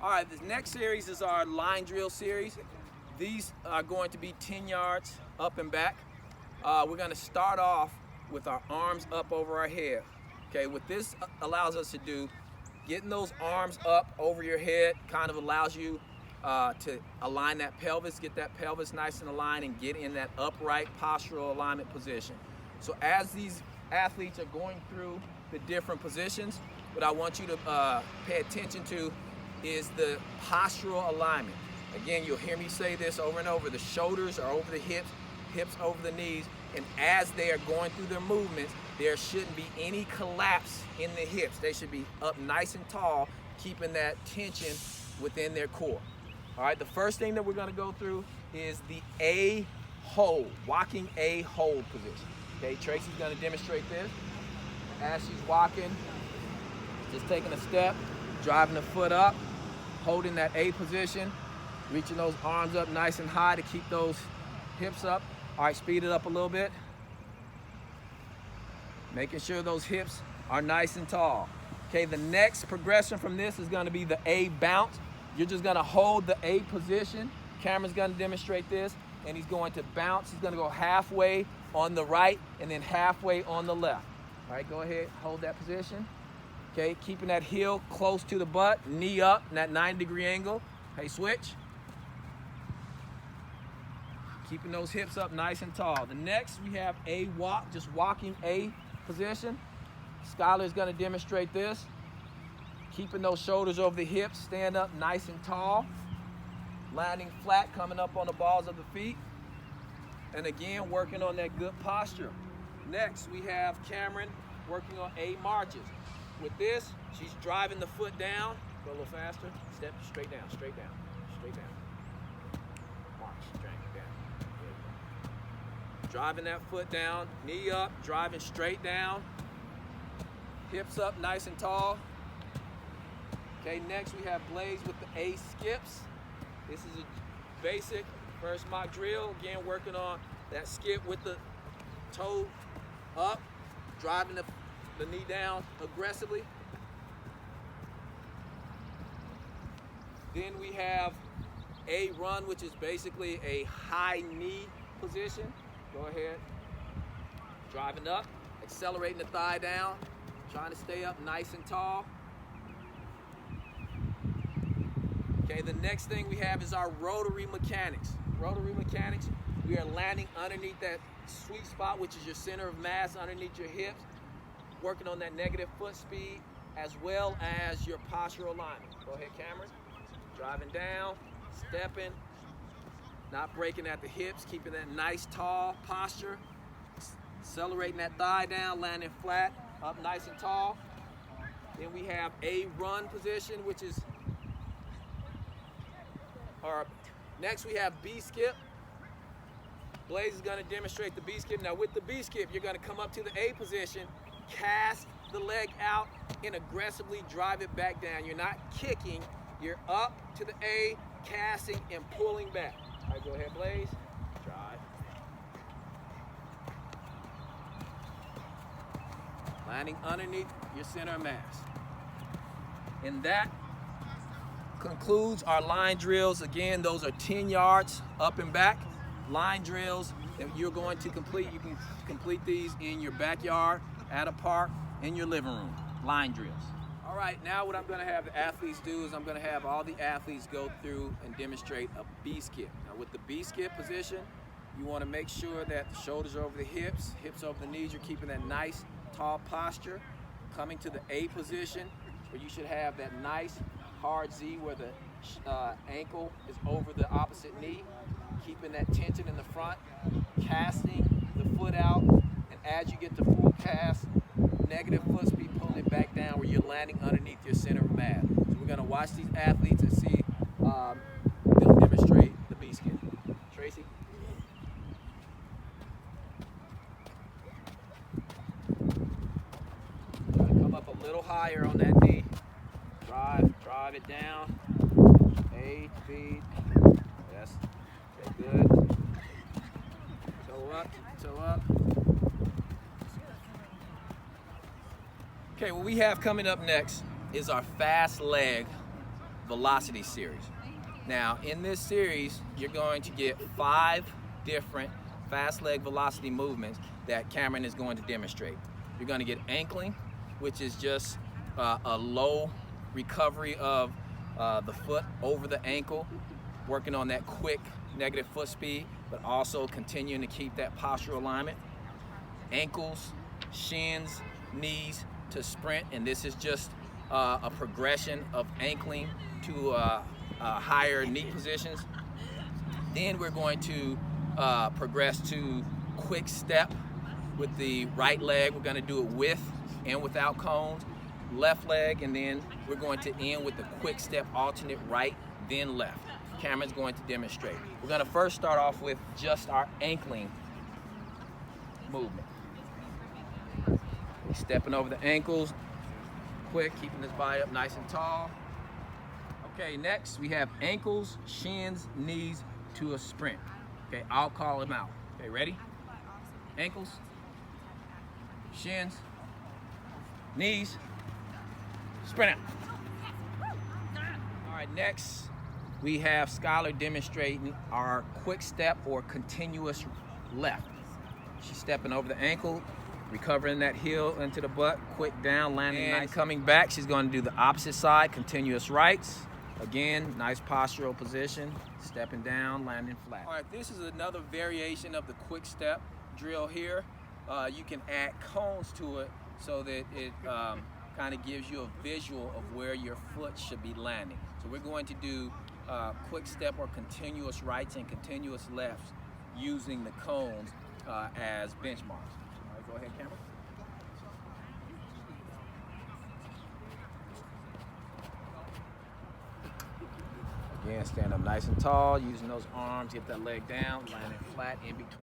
All right, this next series is our line drill series. These are going to be 10 yards up and back. We're going to start off with our arms up over our head. Okay, what this allows us to do, getting those arms up over your head kind of allows you to align that pelvis, get that pelvis nice and aligned, and get in that upright postural alignment position. So as these athletes are going through the different positions, what I want you to pay attention to is the postural alignment. Again, you'll hear me say this over and over. The shoulders are over the hips, hips over the knees, and as they are going through their movements, there shouldn't be any collapse in the hips. They should be up nice and tall, keeping that tension within their core. All right, the first thing that we're gonna go through is the A hold, walking A hold position. Okay, Tracy's gonna demonstrate this. As she's walking, just taking a step, driving the foot up, holding that A position, reaching those arms up nice and high to keep those hips up. All right, speed it up a little bit. Making sure those hips are nice and tall. Okay, the next progression from this is gonna be the A bounce. You're just gonna hold the A position. Cameron's gonna demonstrate this, and he's going to bounce. He's gonna go halfway on the right and then halfway on the left. All right, go ahead, hold that position. Okay, keeping that heel close to the butt, knee up in that 90-degree angle. Okay, switch. Keeping those hips up nice and tall. The next, we have A walk, just walking A position. Skylar is gonna demonstrate this. Keeping those shoulders over the hips, stand up nice and tall. Landing flat, coming up on the balls of the feet. And again, working on that good posture. Next, we have Cameron working on A marches. With this, she's driving the foot down. Go a little faster. Step straight down, straight down, straight down. March, drag it down. Driving that foot down, knee up, driving straight down. Hips up nice and tall. Okay, next we have Blaze with the A skips. This is a basic first mock drill. Again, working on that skip with the toe up, driving the knee down aggressively. Then we have A run, which is basically a high knee position. Go ahead, driving up, accelerating the thigh down, trying to stay up nice and tall. Okay, the next thing we have is our rotary mechanics. Rotary mechanics, we are landing underneath that sweet spot, which is your center of mass underneath your hips, working on that negative foot speed, as well as your postural alignment. Go ahead, Cameron. Driving down, stepping, not breaking at the hips, keeping that nice tall posture, accelerating that thigh down, landing flat, up nice and tall. Then we have A run position, which is next we have B skip. Blaze is gonna demonstrate the B skip. Now with the B skip, you're gonna come up to the A position, cast the leg out, and aggressively drive it back down. You're not kicking, you're up to the A, casting and pulling back. All right, go ahead, Blaze. Drive. Landing underneath your center of mass. And that concludes our line drills. Again, those are 10 yards up and back line drills that you're going to complete. You can complete these in your backyard, at a park, in your living room. Line drills. All right, now what I'm going to have the athletes do is I'm going to have all the athletes go through and demonstrate a B skip. Now with the B skip position, you want to make sure that the shoulders are over the hips, hips over the knees. You're keeping that nice tall posture. Coming to the A position, where you should have that nice hard Z where the ankle is over the opposite knee, keeping that tension in the front, casting the foot out, and as you get to full cast, negative foot speed, pulling it back down where you're landing underneath your center of mass. So we're gonna watch these athletes and see them demonstrate the B skip. Tracy? Gotta come up a little higher on that knee. Drive it down. A, speed. Yes. Okay, good. Toe up, toe up. Okay, what we have coming up next is our fast leg velocity series. Now, in this series, you're going to get 5 different fast leg velocity movements that Cameron is going to demonstrate. You're going to get ankling, which is just a low recovery of the foot over the ankle, working on that quick negative foot speed, but also continuing to keep that postural alignment. Ankles, shins, knees to sprint, and this is just a progression of ankling to higher knee positions. Then we're going to progress to quick step with the right leg. We're going to do it with and without cones. Left leg, and then we're going to end with the quick step alternate right, then left. Cameron's going to demonstrate. We're going to first start off with just our ankling movement. We're stepping over the ankles, quick, keeping this body up nice and tall. Okay, next we have ankles, shins, knees to a sprint. Okay, I'll call them out. Okay, ready? Ankles, shins, knees, sprint out. All right, next we have Skylar demonstrating our quick step or continuous left. She's stepping over the ankle, recovering that heel into the butt, quick down, landing nice. Coming back, she's going to do the opposite side, continuous rights. Again, nice postural position, stepping down, landing flat. All right, this is another variation of the quick step drill here. You can add cones to it so that it kind of gives you a visual of where your foot should be landing. So we're going to do quick step or continuous rights and continuous lefts using the cones as benchmarks. All right, go ahead, Cameron. Again, stand up nice and tall, using those arms, get that leg down, landing flat in between.